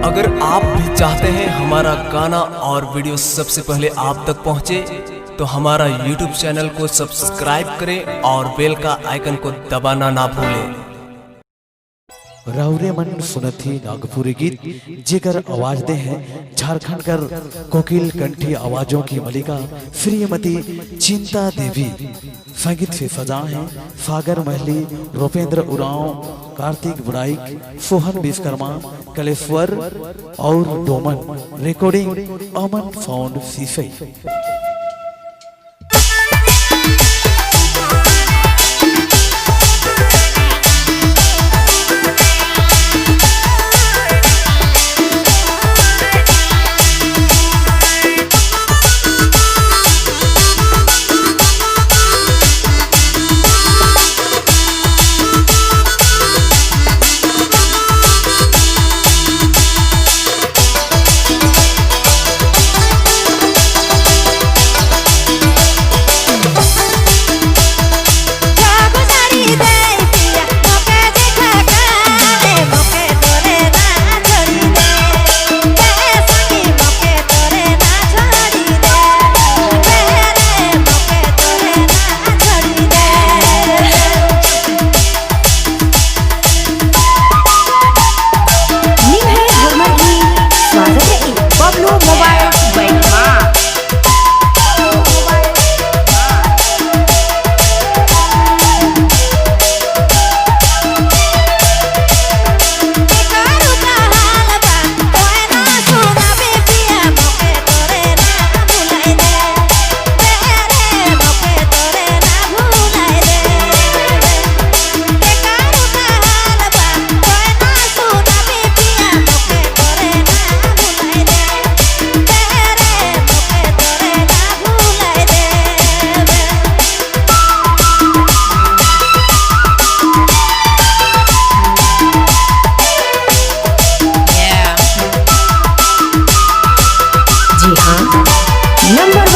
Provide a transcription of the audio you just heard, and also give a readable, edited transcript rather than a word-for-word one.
अगर आप भी चाहते हैं हमारा गाना और वीडियो सबसे पहले आप तक पहुंचे, तो हमारा YouTube चैनल को सब्सक्राइब करें और बेल का आइकन को दबाना ना भूलें। राउरे मन सुनथी नागपुरी गीत जेकर आवाज दे हैं झारखंड कर कोकिल कंठी आवाजों की मलिका श्रीमती चिंता देवी। संगीत से सजा है सागर महली, रूपेंद्र उरांव, कार्तिक बुराइक, सोहन विश्वकर्मा, कलेश्वर और डोमन। रिकॉर्डिंग अमन साउंड सीसई। नंबर